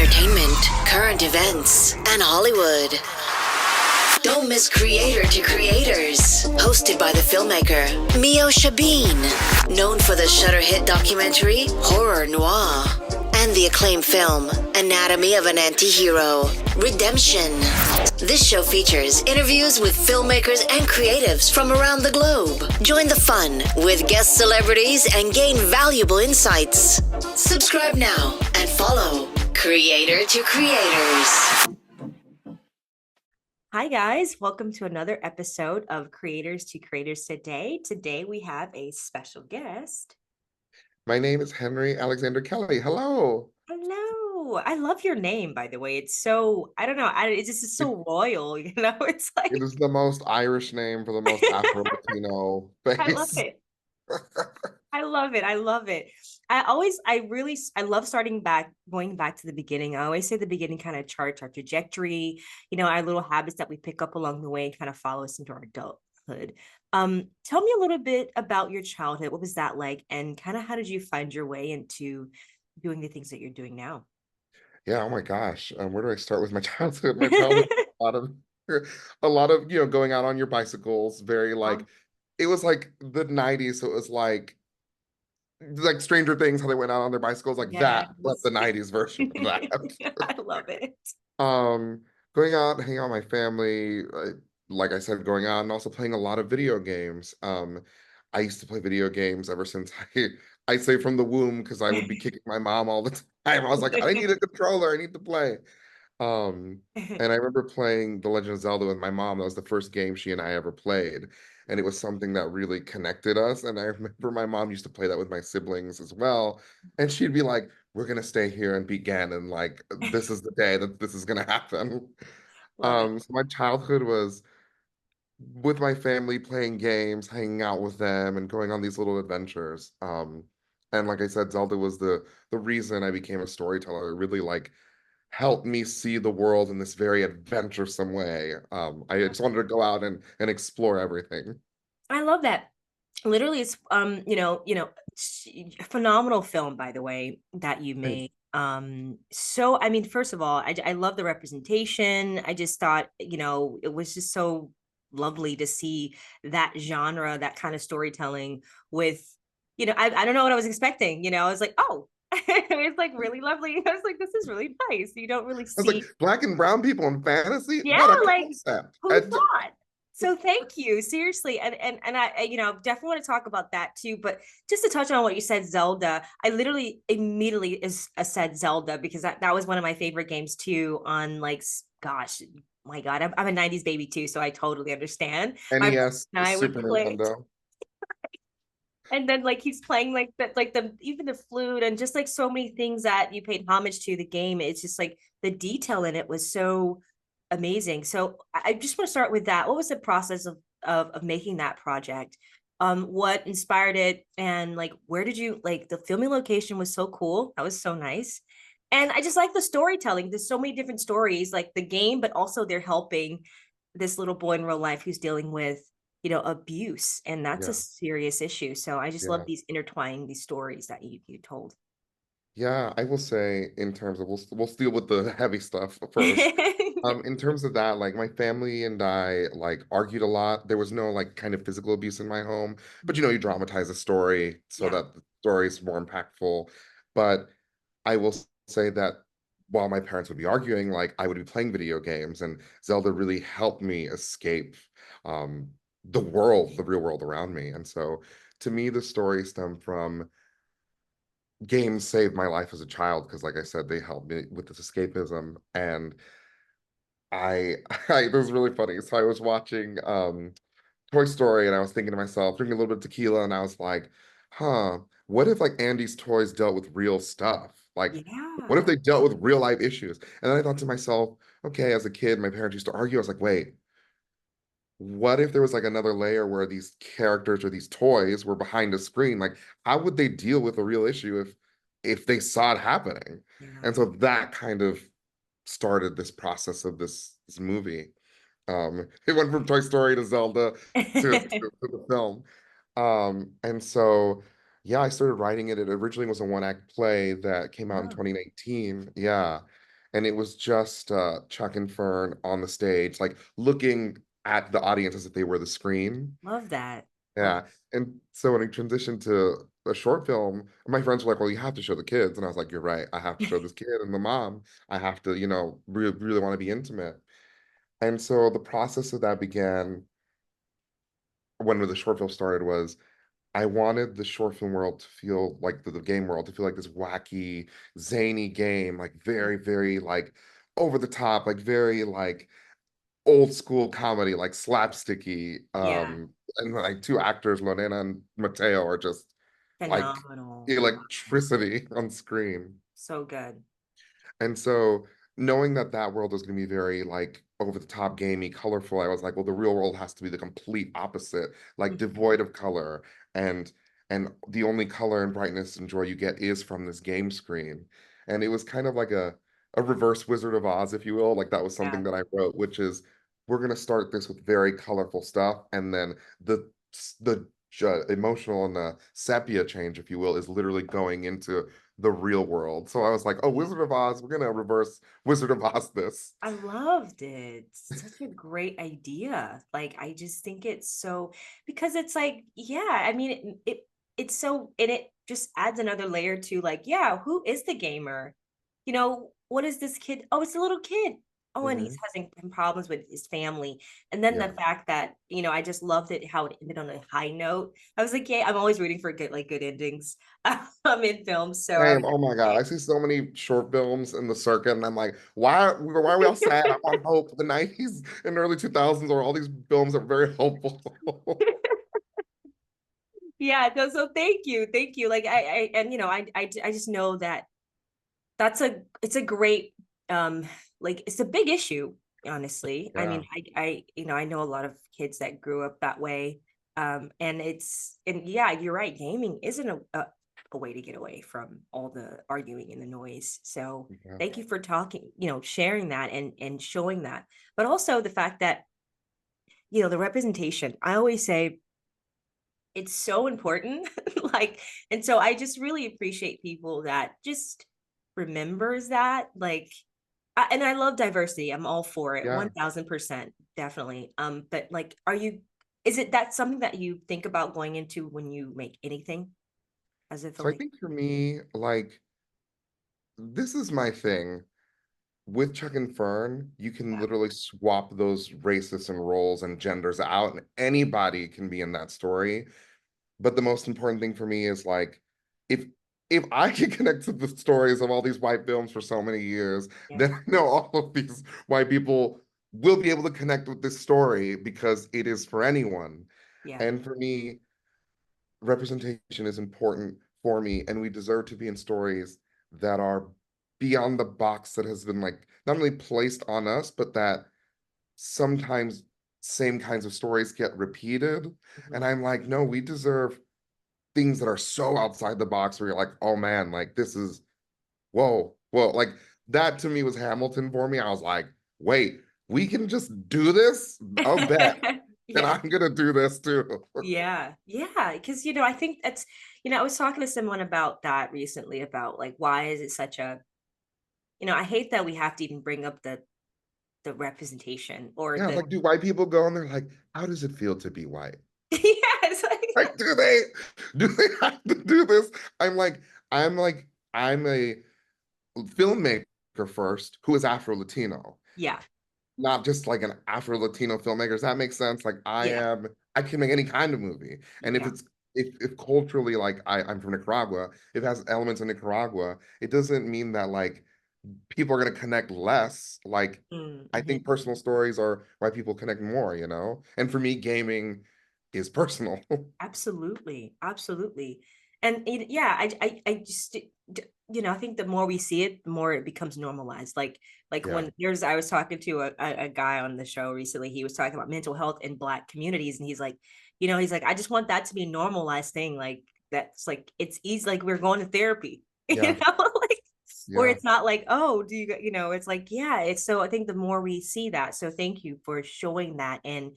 entertainment, current events, and Hollywood. Don't miss Creator to Creators, hosted by the filmmaker Meosha Bean, known for the Shudder hit documentary Horror Noir and the acclaimed film Anatomy of an Anti-Hero, Redemption. This show features interviews with filmmakers and creatives from around the globe. Join the fun with guest celebrities and gain valuable insights. Subscribe now and follow Creator to Creators. Hi guys, welcome to another episode of Creators to Creators today. Today we have a special guest. My name is Henry Alexander Kelly. Hello. Hello. I love your name, by the way. It's so, I don't know, it's just so royal, It's like It is the most Irish name for the most Afro-Latino I love face. it. I love it. I love it. I love going back to the beginning. I always say the beginning kind of charts our trajectory, our little habits that we pick up along the way and kind of follow us into our adulthood. Tell me a little bit about your childhood. What was that like? And kind of how did you find your way into doing the things that you're doing now? Yeah, oh my gosh. Where do I start with my childhood? My childhood, a lot of going out on your bicycles, very like it was like the 90s, so it was like Stranger Things, how they went out on their bicycles, like that, but Yes. the 90s version of that. I love it. Um, Going out, hanging out with my family, like I said, going out and also playing a lot of video games. I used to play video games ever since I say from the womb because I would be kicking my mom all the time. I was like, I need a controller, I need to play. And I remember playing The Legend of Zelda with my mom. That was the first game she and I ever played. And it was something that really connected us. And I remember my mom used to play that with my siblings as well. And she'd be like, we're gonna stay here and beat Ganon. Like, this is the day that this is gonna happen. Love it. So my childhood was with my family playing games, hanging out with them, and going on these little adventures. And like I said, Zelda was the reason I became a storyteller. It really like helped me see the world in this very adventuresome way. I just wanted to go out and explore everything. I love that. Literally, it's phenomenal film, by the way, that you Thank made. So I mean, first of all, I love the representation. I just thought, it was just so lovely to see that genre, that kind of storytelling with, I don't know what I was expecting. I was like, oh, it's like really lovely. I was like, this is really nice. You don't really I was like, see, black and brown people in fantasy? yeah, What a like concept. who thought? So thank you, seriously, and I definitely want to talk about that too. But just to touch on what you said, Zelda, I literally immediately said Zelda because that was one of my favorite games too. On like, gosh, my God, I'm a '90s baby too, so I totally understand. My brother NES, and I would Super play it, Nintendo. and then like he's playing like that, like the even the flute and just like so many things that you paid homage to the game. It's just like the detail in it was so amazing. So I just want to start with that. What was the process of making that project? What inspired it, and like where did you like the filming location was so cool. That was so nice. And I just like the storytelling. There's so many different stories, like the game, but also they're helping this little boy in real life who's dealing with, abuse. And that's a Yeah, serious issue. So I just love yeah. these intertwining these stories that you told. Yeah, I will say in terms of we'll deal with the heavy stuff first. In terms of that, like my family and I like argued a lot. There was no like kind of physical abuse in my home, but you dramatize a story so Yeah. that the story is more impactful. But I will say that while my parents would be arguing, like I would be playing video games, and Zelda really helped me escape um, the world, the real world around me. And so to me, the story stemmed from games saved my life as a child because, like I said, they helped me with this escapism. And I, it was really funny. So I was watching Toy Story, and I was thinking to myself, drinking a little bit of tequila, and I was like, huh, what if like Andy's toys dealt with real stuff? Like, what if Yeah. they dealt with real life issues? And then I thought to myself, okay, as a kid, my parents used to argue. I was like, wait, what if there was like another layer where these characters or these toys were behind a screen? Like, how would they deal with a real issue if they saw it happening? And Yeah. so that kind of started this process of this movie. It went from Toy Story to Zelda to the film. And so yeah, I started writing it. It originally was a one-act play that came out in Oh. 2019. Yeah. and it was just Chuck and Fern on the stage, like looking at the audience as if they were the screen. Love that. Love Yeah. And so when I transitioned to a short film, my friends were like, well, you have to show the kids. And I was like, you're right. I have to show this kid and the mom. I have to, really want to be intimate. And so the process of that began when the short film started was I wanted the short film world to feel like the game world to feel like this wacky, zany game, like very, very like over the top, like very like old school comedy, like slapsticky. Yeah, And like two actors, Lorena and Mateo, are just like phenomenal. electricity on screen. So good. And so knowing that that world was going to be very like over the top, gamey, colorful, I was like, well, the real world has to be the complete opposite, like Mhm. devoid of color, and and the only color and brightness and joy you get is from this game screen. And it was kind of like a reverse Wizard of Oz, if you will. Like that was Yeah. something that I wrote, which is we're going to start this with very colorful stuff, and then the emotional and the sepia change, if you will, is literally going into the real world. So I was like, oh, Wizard of Oz, we're gonna reverse Wizard of Oz this. I loved it. Such a great idea. Like I just think it's so because it's like, yeah, I mean it's so and it just adds another layer to like, yeah, who is the gamer? What is this kid? Oh, it's a little kid. Oh, and he's Mhm. having problems with his family. And then the Yeah. fact that, I just loved it how it ended on a high note. I was like, yeah, I'm always rooting for good endings in films. So I was Same. Oh my God. I see so many short films in the circuit, and I'm like, why are we all sad? I want hope. The 90s and early 2000s are all these films that were very hopeful. yeah, no, so thank you. Like I and I just know that it's a great like it's a big issue, honestly. I Yeah. mean, I know a lot of kids that grew up that way. And yeah, you're right. Gaming isn't a way to get away from all the arguing and the noise. So Yeah. thank you for talking, sharing that and showing that. But also the fact that, the representation. I always say it's so important. Like, and so I just really appreciate people that just remembers that. Like, and I love diversity. I'm all for it, Yeah. 1000%, definitely. But like, is it that something that you think about going into when you make anything as a So I filmmaker? think for me, like, this is my thing. With Chuck and Fern, you can Yeah, literally swap those races and roles and genders out, and anybody can be in that story. But the most important thing for me is like, if if I can connect to the stories of all these white films for so many years, yeah, then I know all of these white people will be able to connect with this story because it is for anyone. yeah, And for me, representation is important for me, and we deserve to be in stories that are beyond the box that has been like not only placed on us, but that sometimes same kinds of stories get repeated. And mhm. I'm like, no, we deserve things that are so outside the box where you're like, oh man, like this is whoa. Like that to me was Hamilton for me. I was like, wait, we can just do this? I'll bet. And Yeah. I'm gonna do this too. Yeah, yeah, because I think that's I was talking to someone about that recently about like why is it such a I hate that we have to even bring up the representation or Yeah, the like do white people go and they're like, how does it feel to be white? yeah, it's like Like, do they have to do this? I'm like, I'm a filmmaker first who is Afro-Latino, yeah, not just like an Afro-Latino filmmaker. Does that make sense? Like yeah, I can make any kind of movie. And if yeah, it's if culturally like I'm from Nicaragua, if it has elements of Nicaragua, it doesn't mean that like people are gonna connect less. Like I mm-hmm. think personal stories are why people connect more, you know? And for me, gaming is personal. Absolutely, absolutely. And yeah, I just I think the more we see it, the more it becomes normalized. Like Yeah, when I was talking to a guy on the show recently, he was talking about mental health in Black communities, and he's like, I just want that to be a normalized thing. Like that's like it's easy, like we're going to therapy, yeah, like where yeah, it's not like, oh, do it's like, yeah, it's so I think the more we see that. So thank you for showing that and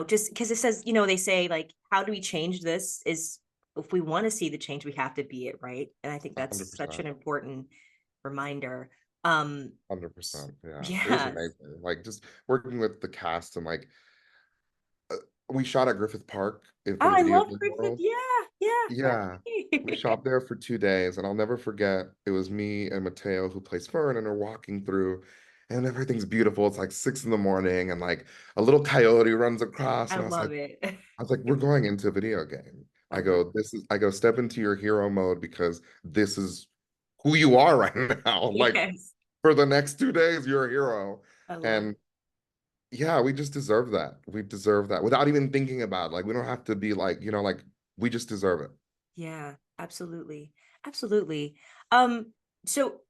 just because it says, they say like, how do we change this? Is if we want to see the change, we have to be it, right? And I think that's such 100%. an important reminder. Um, 100%. Yeah, it was yeah. amazing. Like just working with the cast and like uh, we shot at Griffith Park for Oh, the I video love game Griffith. world. Yeah, yeah, Yeah, we right. shot there for 2 days, and I'll never forget. It was me and Mateo who plays Fern, and we're walking through, and everything's beautiful. It's like 6 in the morning, and like a little coyote runs across, I and love it. I was like, we're going into a video game. I love I go, step into your hero mode because this is who you are right now. Like yes. for the next 2 days, you're a hero. I love And yeah, we just deserve that. We deserve that without even thinking about it. Like we don't have to be like, like we just deserve it. Yeah, absolutely. Absolutely. So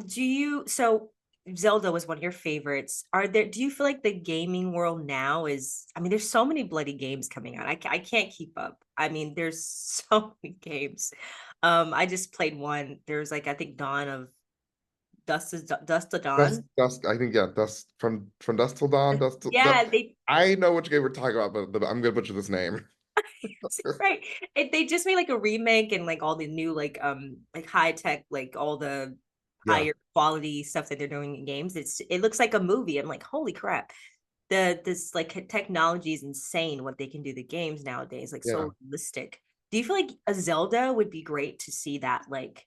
do you so Zelda was one of your favorites. Do you feel like the gaming world now is, I mean, there's so many bloody games coming out. I can't keep up. I mean, there's so many games. I just played one. There's like I think Dawn of Dust to Dusk, Dawn. dusk. I think yeah, dusk from dusk till dawn. Dusk till Yeah, dusk. they I know which game we're talking about, but I'm gonna butcher this name. right. They just made like a remake and like all the new like high tech like all the Yeah, higher quality stuff that they're doing in games. It looks like a movie. I'm like, holy crap. This like technology is insane what they can do the games nowadays, like yeah. so realistic. Do you feel like a Zelda would be great to see that like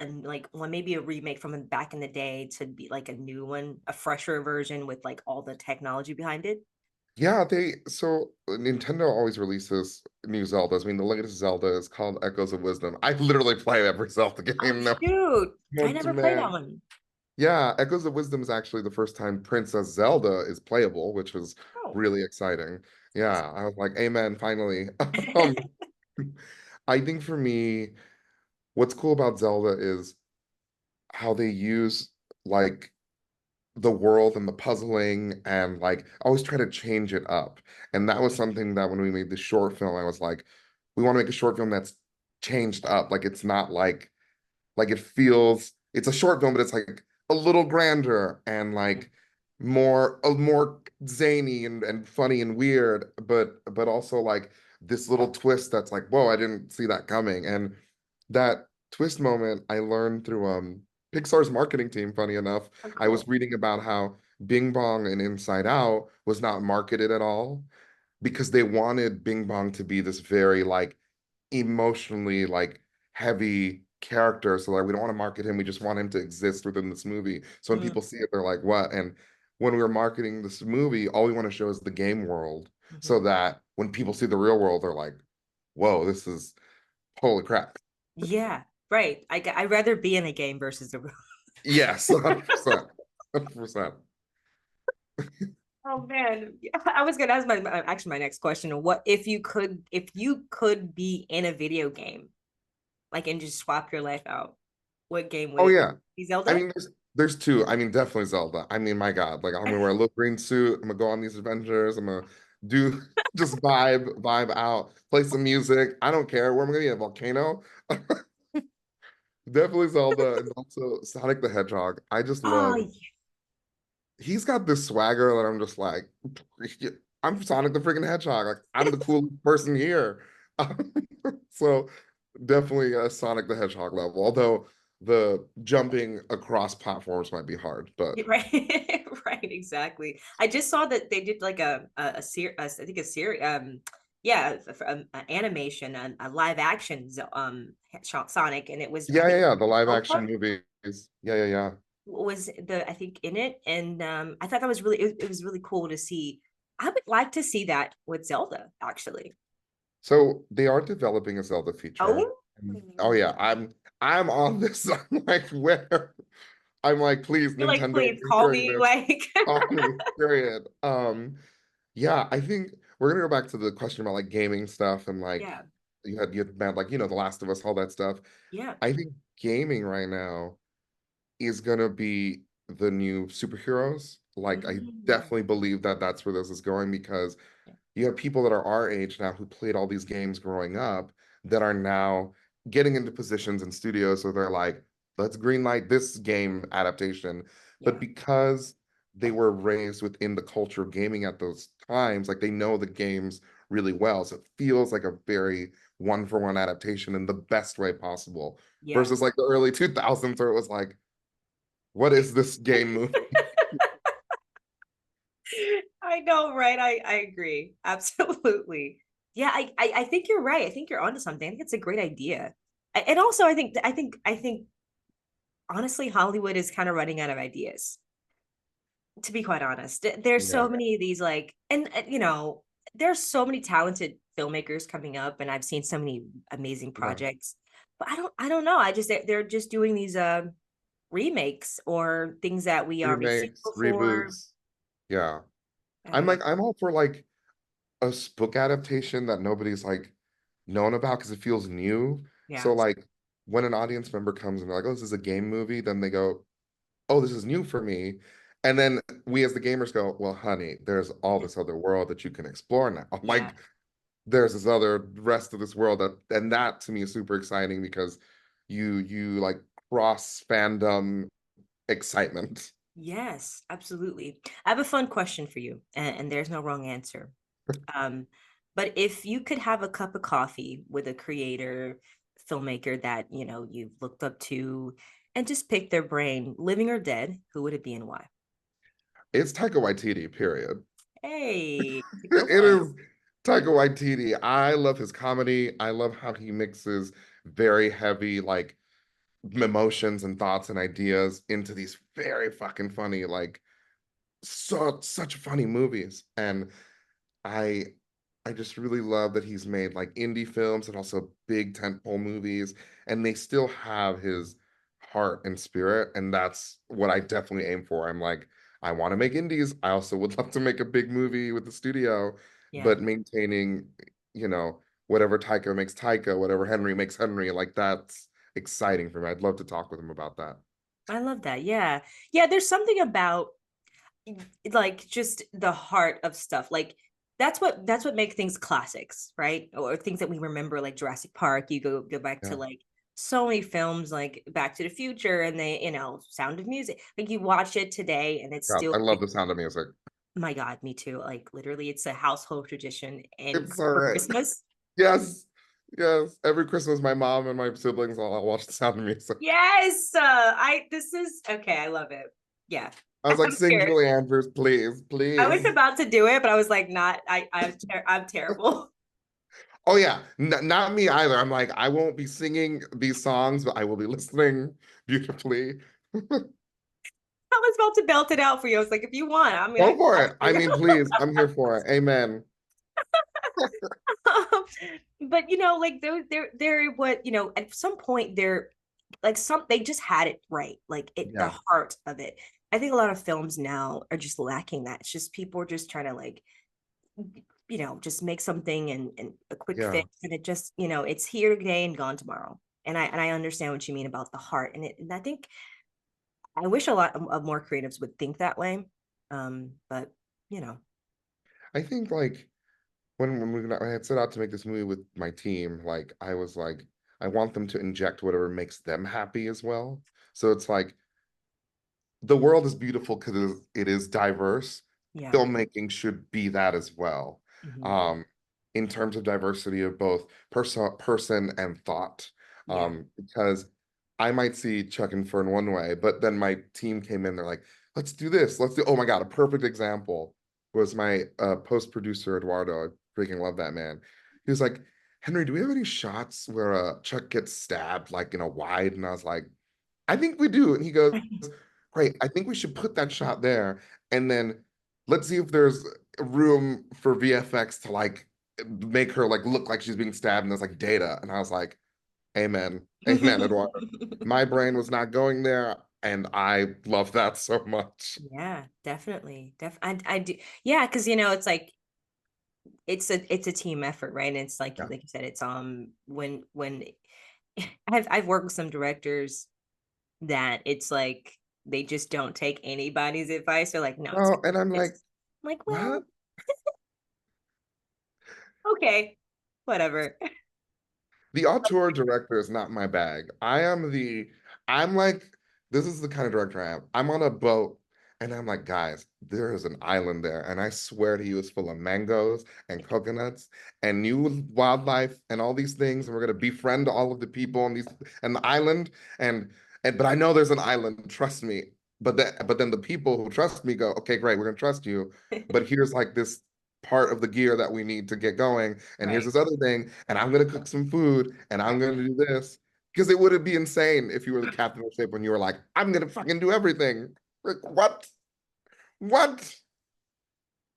and like one maybe a remake from back in the day to be like a new one, a fresher version with like all the technology behind it? Yeah, so Nintendo always releases new Zeldas. I mean, the latest Zelda is called Echoes of Wisdom. I literally play every Zelda Oh game now, shoot. I known to never played that man. one. Yeah, Echoes of Wisdom is actually the first time Princess Zelda is playable, which is Oh. really exciting. Yeah, I was like, amen, finally. Um, I think for me, what's cool about Zelda is how they use like the world and the puzzling and like always try to change it up. And that was something that when we made the short film, I was like, we want to make a short film that's changed up. Like it's not like it feels it's a short film, but it's like a little grander and like more zany and funny and weird, but also like this little twist that's like, whoa, I didn't see that coming. And that twist moment I learned through Pixar's marketing team, funny enough. Oh, I was cool. reading about how Bing Bong and Inside Out was not marketed at all because they wanted Bing Bong to be this very like emotionally like heavy character. So like we don't want to market him. We just want him to exist within this movie. So when Mm, people see it, they're like, what? And when we were marketing this movie, all we want to show is the game world. So mhm. that when people see the real world, they're like, whoa, this is holy crap. Yeah, right. I'd rather be in a game versus the real. Yes, 100%. 100%. Oh man, yeah, I was gonna ask actually my next question. What if you could be in a video game, like and just swap your life out, what game would Oh it yeah. be? I Zelda? mean, there's two. I mean, definitely Zelda. I mean, my God, like I'm gonna wear a little green suit. I'm gonna go on these adventures. I'm gonna do just vibe out, play some music. I don't care. Where am I gonna be? A volcano? Definitely Zelda and also Sonic the Hedgehog. I just Oh, love. He's got this swagger that I'm just like, I'm Sonic the freaking Hedgehog. Like I'm the coolest person here. So definitely a Sonic the Hedgehog level. Although the jumping across platforms might be hard, but right, right, exactly. I just saw that they did like I think a series, yeah, animation, a live action, Sonic, and it was I yeah, think yeah, yeah. The live South action Park movies. Yeah, yeah, yeah. was the I think in it, and I thought that was it was really cool to see. I would like to see that with Zelda, actually. So they are developing a Zelda feature. Oh, Oh yeah, I'm on this. I'm like, where? I'm like, please, you're like, Nintendo, if please you're call hearing me, this, like, call me, period. Yeah, I think we're gonna go back to the question about like gaming stuff and like yeah, you had meant like The Last of Us, all that stuff. yeah. I think gaming right now is gonna be the new superheroes. Like I Mm. definitely believe that that's where this is going because you have people that are our age now who played all these games growing up that are now getting into positions in studios. So they're like, let's greenlight this game adaptation. But Yeah, because they were raised within the culture of gaming at those times, like they know the games really well. So it feels like a very one for one adaptation in the best way possible yeah. versus like the early 2000s where it was like, What is this game movie? I know, right? I agree. Absolutely. Yeah, I think you're right. I think you're onto something. I think it's a great idea. And also I think honestly Hollywood is kind of running out of ideas, to be quite honest. There's so Yeah, many of these like and you know, there's so many talented filmmakers coming up and I've seen so many amazing yeah. projects. But I don't know. I just they're just doing these remakes or things that we already seen Remakes, before. reboots. Yeah. I don't know. I'm all for like a book adaptation that nobody's like known about because it feels new. So Yeah. like when an audience member comes and they're like, "Oh, this is a game movie," then they go, "Oh, this is new for me." And then we as the gamers go, "Well, honey, there's all this other world that you can explore now." Yeah. Like there's this other rest of this world that, and that to me is super exciting because you like cross fandom excitement. Yes, absolutely. I have a fun question for you, and there's no wrong answer. Um, but if you could have a cup of coffee with a creator, filmmaker that you know you've looked up to, and just pick their brain, living or dead, who would it be and why? It's Taika Waititi, period. Hey, go It for it. is Taika Waititi. I love his comedy. I love how he mixes very heavy like emotions and thoughts and ideas into these very fucking funny like such funny movies. And I I just really love that he's made like indie films and also big tentpole movies, and they still have his heart and spirit, and that's what I definitely aim for. I'm like, I want to make indies. I also would love to make a big movie with the studio, Yeah, but maintaining, whatever Taika makes Taika, whatever Henry makes Henry, like that's exciting for me. I'd love to talk with him about that. I love that. Yeah, yeah. There's something about like just the heart of stuff like that's what makes things classics, right? Or things that we remember like Jurassic Park. You go back to Yeah. like so many films like Back to the Future and they, you know, Sound of Music, like you watch it today and it's Yeah, still I love like, the Sound of Music. my god, me too, like literally it's a household tradition and It's all for right. Christmas. Yes. Yes. Every Christmas, my mom and my siblings all watch the Sound of Music. Yes, I this is okay, I love it. Yeah. I was like, I'm sing scared. Julie Andrews, please, I was please. about to do it but I was like not I'm terrible. Oh yeah, not me either. I'm like, I won't be singing these songs, but I will be listening beautifully. I was about to belt it out for you. I was like, if you want, I'm gonna Go for clap it. for I you. mean, please, I'm here for it. Amen. But you know, like they're what, you know, at some point they're like some they just had it right. Like it the Yeah, heart of it. I think a lot of films now are just lacking that. It's just people are just trying to like, you know, just make something and a quick yeah. fix. And it just, you know, it's here today and gone tomorrow. And I understand what you mean about the heart. And I think I wish a lot of more creatives would think that way. But you know, I think like I had set out to make this movie with my team, like I was like, I want them to inject whatever makes them happy as well. So it's like the world is beautiful because it is diverse. yeah. Filmmaking should be that as well. Mhm. Um, in terms of diversity of both person and thought. Yeah. Because I might see Chuck and Fern one way, but then my team came in, they're like, let's do this. Let's do, oh my God, a perfect example was my post-producer Eduardo. I freaking love that man. He was like, Henry, do we have any shots where Chuck gets stabbed like in a wide? And I was like, I think we do. And he goes, great. I think we should put that shot there. And then let's see if there's room for VFX to like make her like look like she's being stabbed and there's like data. And I was like, Amen. Amen, Eduardo. My brain was not going there. And I love that so much. Yeah, definitely. I do. Yeah, because you know, it's like it's a team effort, right? And it's Yeah. like you said, it's when I've worked with some directors that it's like they just don't take anybody's advice. They're like, no, it's Oh, and I'm it's like, I'm like, what? well, okay, whatever. The auteur director is not my bag. I'm like, this is the kind of director I am. I'm on a boat and I'm like, guys, there is an island there. And I swear to you, it's full of mangoes and coconuts and new wildlife and all these things. And we're gonna befriend all of the people on these and the island. And but I know there's an island, trust me. but then the people who trust me go, okay, great, we're gonna trust you, but here's like this part of the gear that we need to get going, and here's Right. this other thing, and I'm gonna cook some food, and I'm Right. gonna do this. Because it would be insane if you were the captain of the ship when you were like, I'm gonna fucking do everything. Like, what? What?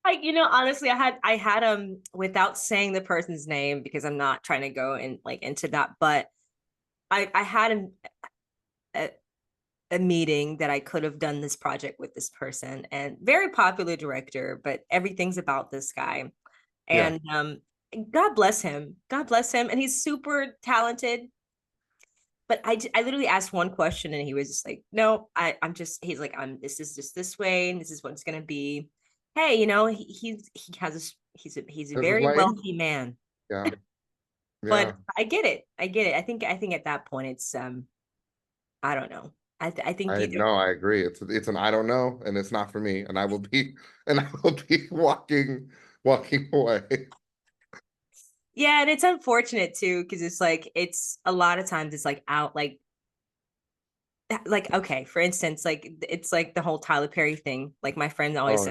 Honestly, I had without saying the person's name because I'm not trying to go in like into that, but I had a, a meeting that I could have done this project with this person, and very popular director, but everything's about this guy. Yeah, And God bless him. God bless him. And he's super talented. But I literally asked one question and he was just like, no, he's like, this is just this way and this is what it's going to be. Hey, he has he's a there's his very lane. wealthy man, Yeah, but yeah. I get it. I get it. I think at that point it's, I don't know. I think I either. know, I agree. It's an I don't know, and it's not for me, and I will be and I will be walking away. Yeah. And it's unfortunate too, because it's like, it's a lot of times it's like out, okay, for instance, like it's like the whole Tyler Perry thing. Like my friend always Oh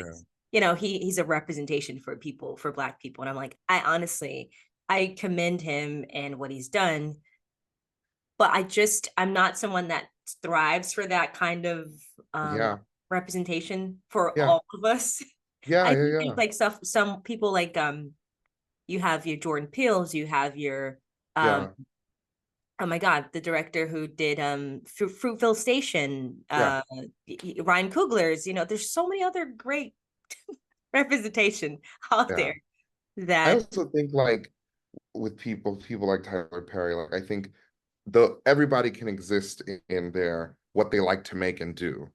yeah. says, he's a representation for people, for Black people. And I'm like, I commend him and what he's done, but I'm not someone that thrives for that kind of Yeah. representation for Yeah. all of us. Yeah. I Yeah. think Yeah. like some people like you have your Jordan Peels, you have your um Yeah. oh my God, the director who did Fruitville Station, Yeah. Ryan Coogler's, there's so many other great representation out Yeah. there I that also think like with people like Tyler Perry, like I think the everybody can exist in their what they like to make and do,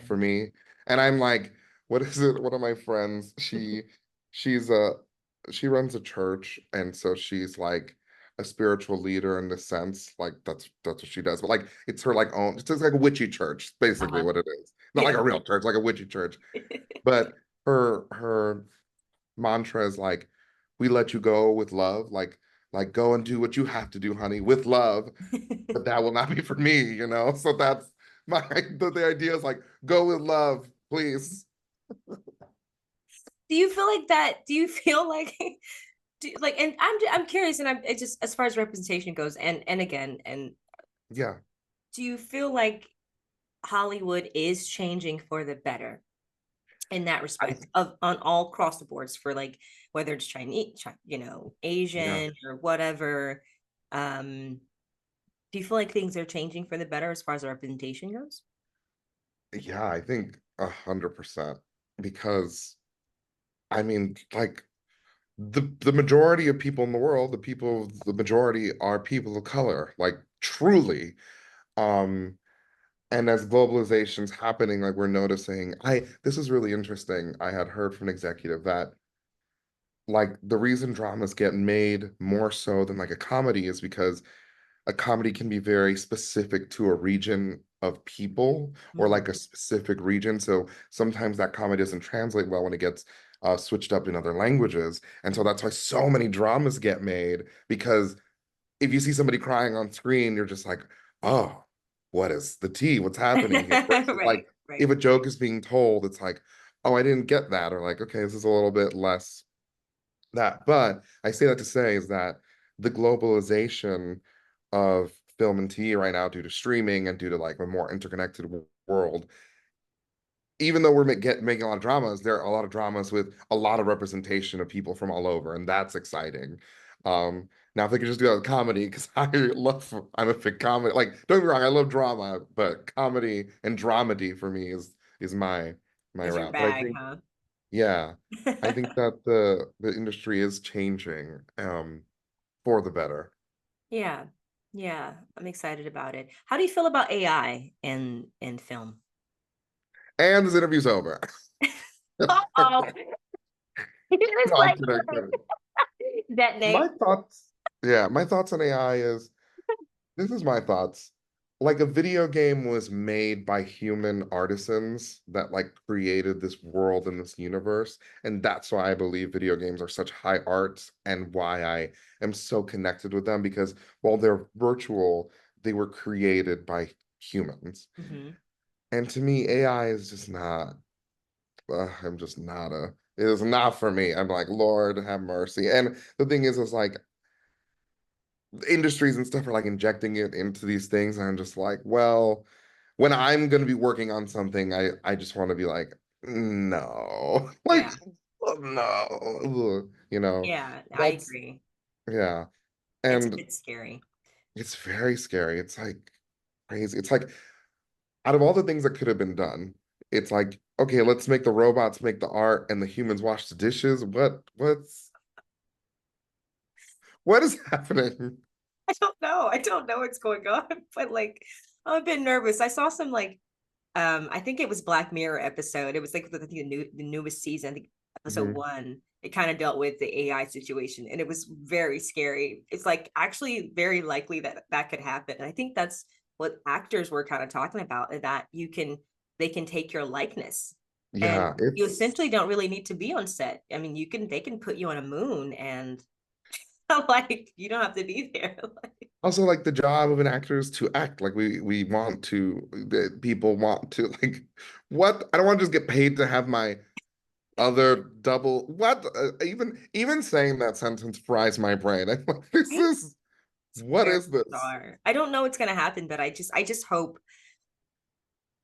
for me. And I'm like, what is it? One of my friends, she's a she runs a church, and so she's like a spiritual leader in the sense, like that's what she does. But like it's her like own, it's just like a witchy church, basically uh-huh. what it is. Not like Yeah. a real church, like a witchy church. But her mantra is like, we let you go with love, like go and do what you have to do, honey, with love, but that will not be for me. So that's my the idea is like, go with love, please. Do you feel like that? Do you feel like and I'm curious, and it's just as far as representation goes, and again, and Yeah, do you feel like Hollywood is changing for the better in that I respect of on all across the boards for like whether it's Chinese, yeah, Asian or whatever. Do you feel like things are changing for the better as far as representation goes? yeah, I think 100%, because I mean, like the majority of people in the world, the majority are people of color, like truly. Um, and as globalization's happening, like we're noticing, this is really interesting. I had heard from an executive that like the reason dramas get made more so than like a comedy is because a comedy can be very specific to a region of people or Mhm. like a specific region. So sometimes that comedy doesn't translate well when it gets switched up in other languages. And so that's why so many dramas get made, because if you see somebody crying on screen, you're just like, oh, what is the tea? What's happening here? Versus Right, like right. if a joke is being told, it's like, oh, I didn't get that. Or like, okay, this is a little bit less that. But I say that to say is that the globalization of film and TV right now, due to streaming and due to like a more interconnected world, even though we're making a lot of dramas, there are a lot of dramas with a lot of representation of people from all over, and that's exciting. Now, if they could just do that with comedy, because I'm a big comedy. Like, don't get me wrong, I love drama, but comedy and dramedy for me is my Is your route. But I bag, think, huh? yeah, I think that the industry is changing for the better. Yeah. Yeah. I'm excited about it. How do you feel about AI in film? And this interview's over. Oh, it's No, I'm like kidding, I'm kidding. detonate. My thoughts, yeah, my thoughts on AI is this is my thoughts. Like a video game was made by human artisans that like created this world and this universe. And that's why I believe video games are such high art and why I am so connected with them, because while they're virtual, they were created by humans. Mhm. And to me, AI is just not, I'm just not it is not for me. I'm like, Lord have mercy. And the thing is like industries and stuff are like injecting it into these things. And I'm just like, well, when I'm going to be working on something, I just want to be like, no, like, Yeah. no, Yeah, I that's, agree. yeah. It's a And bit scary. it's very scary. It's like crazy. It's like out of all the things that could have been done, it's like, okay, let's make the robots make the art and the humans wash the dishes. What is happening? I don't know. I don't know what's going on, but like I'm a bit nervous. I saw some like I think it was Black Mirror episode. It was like the newest season, I think episode Mhm. one. It kind of dealt with the AI situation and it was very scary. It's like actually very likely that that could happen. And I think that's what actors were kind of talking about, is that they can take your likeness and Yeah, you it's essentially don't really need to be on set. I mean, they can put you on a moon and like you don't have to be there. also like the job of an actor is to act. Like we want to, the people want to like what? I don't want to just get paid to have my other double what? Even saying that sentence fries my brain. I'm like, this Right? is It's what very is this? bizarre. I don't know what's gonna happen, but I just hope.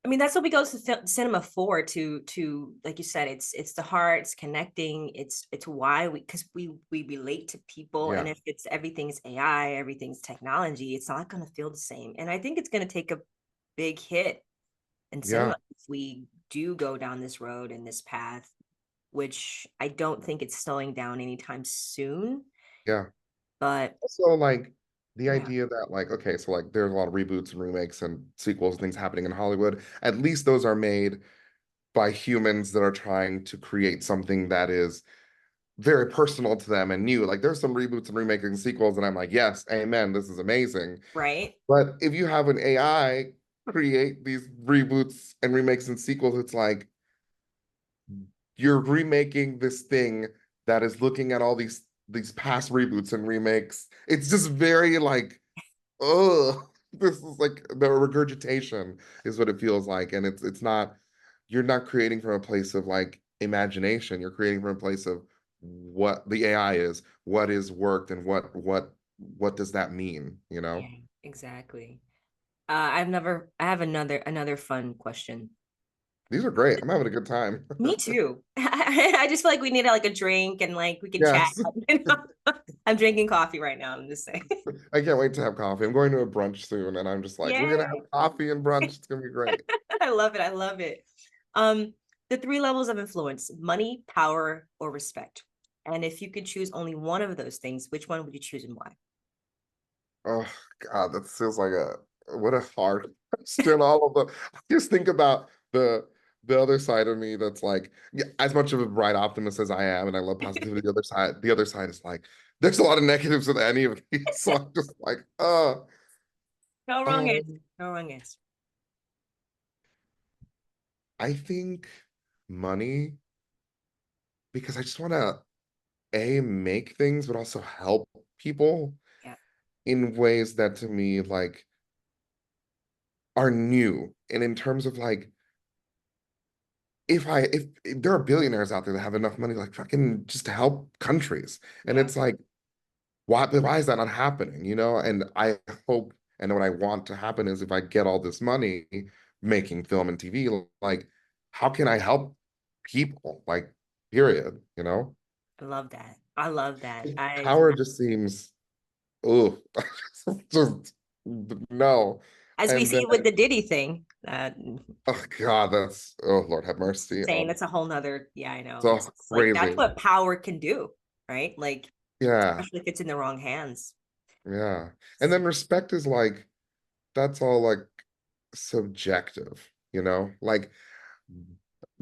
I mean, that's what we go to cinema for. To like you said, it's the heart, it's connecting, it's why because we relate to people, and Yeah, if it's everything's AI, everything's technology, it's not gonna feel the same. And I think it's gonna take a big hit in yeah, cinema if we do go down this road and this path, which I don't think it's slowing down anytime soon. yeah. But Also, like the yeah, idea that like, okay, so like there's a lot of reboots and remakes and sequels and things happening in Hollywood. At least those are made by humans that are trying to create something that is very personal to them and new. Like there's some reboots and remakes and sequels, and I'm like, yes, amen, this is amazing. right. But if you have an AI create these reboots and remakes and sequels, it's like you're remaking this thing that is looking at all these past reboots and remakes. It's just very like, oh, this is like the regurgitation is what it feels like. And it's not, you're not creating from a place of like imagination. You're creating from a place of what the AI is, what is worked, and what does that mean, you know? Yeah, exactly. I have another fun question. These are great. I'm having a good time. Me too. I just feel like we need like a drink and like we can chat. Yes. I'm drinking coffee right now. I'm just saying. I can't wait to have coffee. I'm going to a brunch soon, and I'm just like, we're gonna Yay. have coffee and brunch. It's gonna be great. I love it. I love it. Um, the three levels of influence: money, power, or respect. And if you could choose only one of those things, which one would you choose and why? Oh God, that feels like a what a hard question. All of the just think about the other side of me that's like, yeah, as much of a bright optimist as I am, and I love positivity. The other side is like, there's a lot of negatives with any of these. So I'm just like, No wrong answer. um, No wrong answer. I think money because I just want to a make things, but also help people Yeah. in ways that to me like are new. And in terms of like if there are billionaires out there that have enough money like fucking just to help countries. And Yeah. it's like why is that not happening? And I hope and what I want to happen is if I get all this money making film and TV, like how can I help people? Like period. I love that. I love that. I Power just seems oh just no. as we And then see with the Diddy thing, oh God, that's oh Lord have mercy. saying that's a whole nother, yeah, I know. So It's like that's crazy. what power can do, right? Like, Yeah, especially if it's in the wrong hands. yeah. And then respect is like that's all like subjective. Like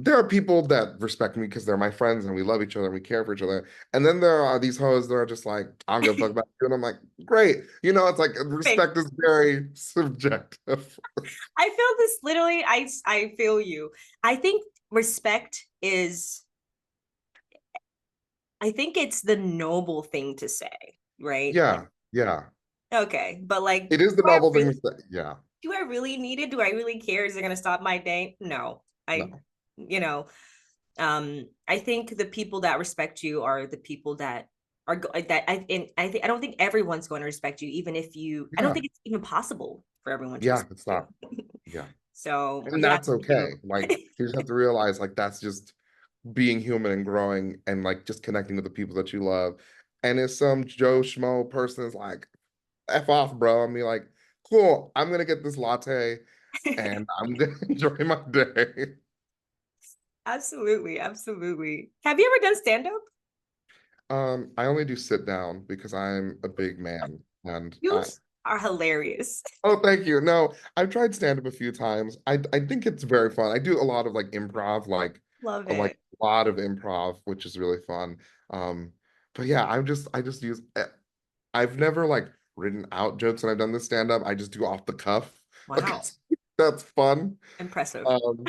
there are people that respect me because they're my friends and we love each other and we care for each other. And then there are these hoes that are just like, I don't give a fuck about you. And I'm like, great. It's like Like, respect is very subjective. I feel this literally, I feel you. I think respect is, I think it's the noble thing to say, right? Like, Yeah, yeah. okay, but like, It is the do I novel thing really, to say. Yeah. do I really need it? Do I really care? Is it going to stop my day? No. No. You know, I think the people that respect you are the people that I don't think everyone's going to respect you, even if you, I don't Yeah. think it's even possible for everyone to Yeah, respect it's you. not. Yeah. So And yeah, that's thank you. okay. Like you just have to realize like that's just being human and growing and like just connecting with the people that you love. And if some Joe Schmo person is like, F off, bro, I'm be like, cool, I'm gonna get this latte and I'm gonna enjoy my day. Absolutely, absolutely. Have you ever done stand-up? I only do sit down because I'm a big man and You I are hilarious. oh thank you. No, I've tried stand up a few times. I think it's very fun. I do a lot of like improv, Love like it. a lot of improv, which is really fun. Um, but yeah, I just use I've never like written out jokes when I've done this stand up. I just do off the cuff Wow. because that's fun. Impressive. Um,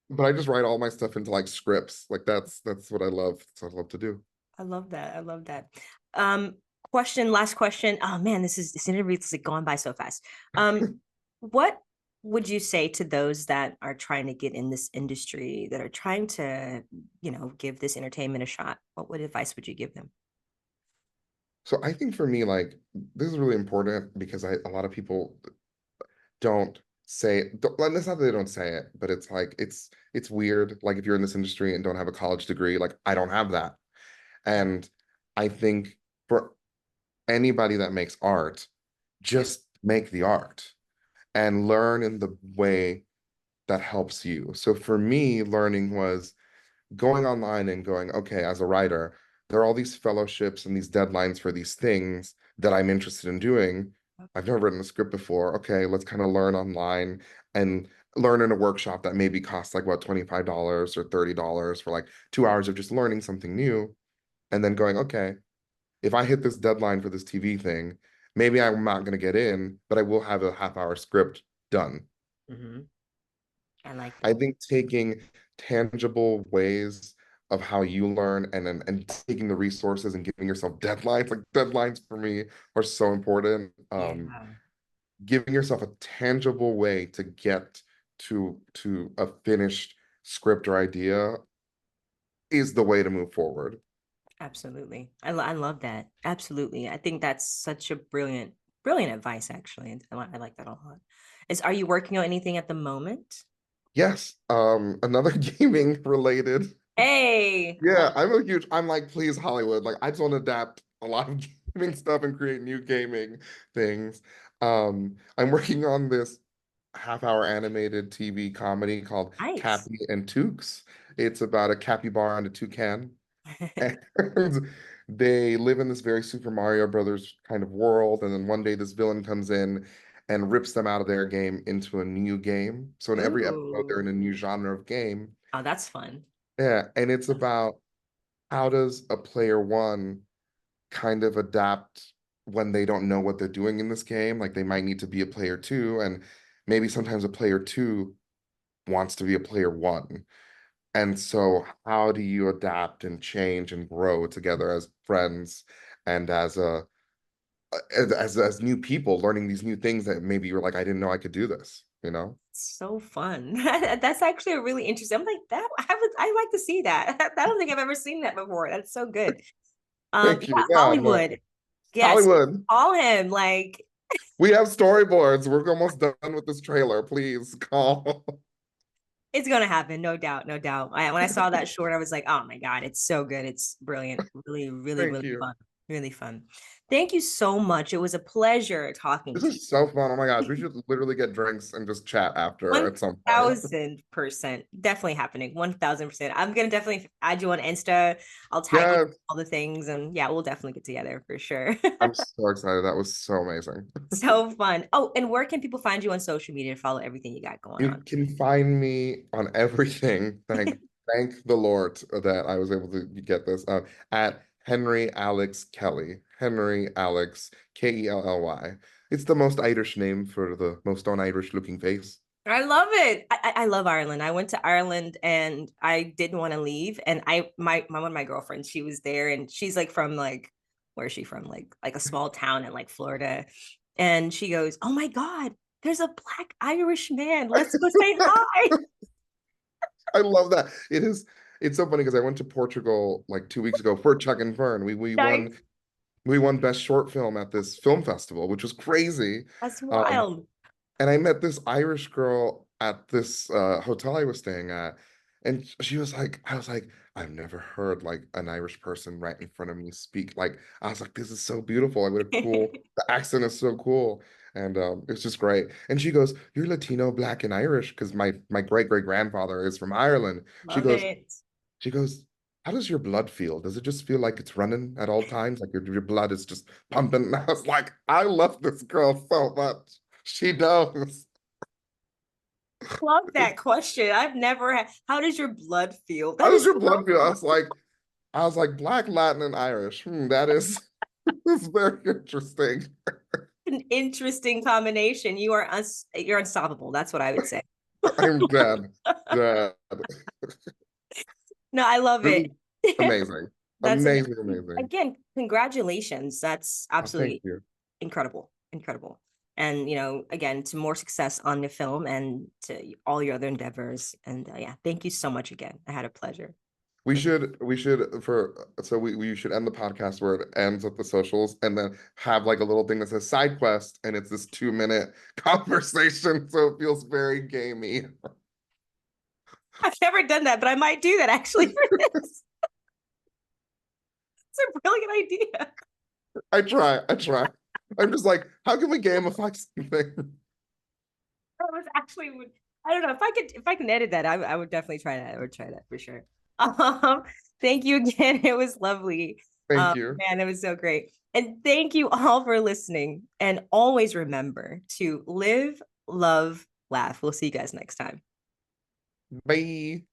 but I just write all my stuff into like scripts. Like that's what I love. That's what I love to do. I love that. I love that. Um, last question. Oh man, this interview is like gone by so fast. What would you say to those that are trying to get in this industry, that are trying to, give this entertainment a shot? What advice would you give them? So I think for me, like this is really important because a lot of people don't say don't, and it's not that they don't say it, but it's like it's weird. Like if you're in this industry and don't have a college degree, like I don't have that. And I think for anybody that makes art, just make the art and learn in the way that helps you. So for me, learning was going online and going, okay, as a writer, there are all these fellowships and these deadlines for these things that I'm interested in doing. I've never written a script before. Okay, let's kind of learn online and learn in a workshop that maybe costs like what, $25 or $30 for like 2 hours of just learning something new. And then going, okay, if I hit this deadline for this TV thing, maybe I'm not going to get in, but I will have a half-hour script done. Mm-hmm. I like I that. think taking tangible ways of how you learn and taking the resources and giving yourself deadlines, like deadlines for me are so important. Yeah, Giving yourself a tangible way to get to a finished script or idea is the way to move forward. absolutely. I love that. Absolutely. I think that's such a brilliant advice, actually. And I like that a lot. Are you working on anything at the moment? Yes, another gaming related. Hey, Yeah, I'm like, please, Hollywood. Like, I just want to adapt a lot of gaming stuff and create new gaming things. I'm working on this half-hour animated TV comedy called nice. Cappy and Tukes. It's about a capybara and a toucan, and they live in this very Super Mario Brothers kind of world. And then one day, this villain comes in and rips them out of their game into a new game. So in every episode, they're Ooh. in a new genre of game. Oh, that's fun. Yeah, and it's about how does a player one kind of adapt when they don't know what they're doing in this game? Like they might need to be a player two, and maybe sometimes a player two wants to be a player one. And so, how do you adapt and change and grow together as friends and as as new people learning these new things that maybe you're like, I didn't know I could do this, you know? So fun. That's actually a really interesting. I'm like that. I like to see that. I don't think I've ever seen that before. That's so good. Thank you. Yeah, Yeah, no. Hollywood. Yes, Hollywood. call him. Like We have storyboards. We're almost done with this trailer. Please call. it's gonna happen, no doubt, no doubt. When I saw that short, I was like, oh my God, it's so good. It's brilliant. Really, really, Thank really you. fun. Really fun. Thank you so much. It was a pleasure talking This to you. is so fun. Oh my gosh, we should literally get drinks and just chat after at some point. 1000%. Definitely happening. 1000%. I'm gonna definitely add you on Insta. I'll tag you Yes, all the things, and yeah, we'll definitely get together for sure. I'm so excited. That was so amazing. So fun. Oh, and where can people find you on social media to follow everything you got going You on? can find me on everything. Thank the Lord that I was able to get this at Henry Alex Kelly. Henry Alex Kelly. It's the most Irish name for the most un-Irish looking face. I love it. I love Ireland. I went to Ireland and I didn't want to leave. And one of my girlfriends, she was there and she's like from like, where's she from? Like a small town in like Florida. And she goes, oh my God, there's a Black Irish man. Let's go say hi. I love that. It's so funny because I went to Portugal like 2 weeks ago for Chuck and Fern. Nice. We won best short film at this film festival, which was crazy. That's Um, wild. and I met this Irish girl at this hotel I was staying at, and she was like, I was like, I've never heard like an Irish person right in front of me speak. Like, I was like, this is so beautiful. Like, what a cool, the accent is so cool. And it's just great. And she goes, "You're Latino, Black, and Irish," because my great great grandfather is from Ireland. Love it. She goes, "How does your blood feel? Does it just feel like it's running at all times? Like your blood is just pumping?" And I was like, I love this girl so much. She knows. Love that question. I've never had. How does your blood feel? How That does is your so blood feel? I was like, Black, Latin, and Irish. That is that's very interesting. an interesting combination. You're unstoppable. That's what I would say. I'm dead. Dead. No, I love This it. is amazing. That's amazing. Amazing, amazing. Again, congratulations. That's Oh, thank absolutely you. incredible. Incredible. And again, to more success on the film and to all your other endeavors. And yeah, thank you so much again. I had a pleasure. We should we should end the podcast where it ends with the socials and then have like a little thing that says side quest and it's this 2 minute conversation, so it feels very gamey. I've never done that, but I might do that actually for this. It's a brilliant idea. I try. I'm just like, how can we gamify something? That was actually, I don't know if I can edit that. I would definitely try that. I would try that for sure. Thank you again. It was lovely. Thank you. Man, it was so great. And thank you all for listening. And always remember to live, love, laugh. We'll see you guys next time. Bye.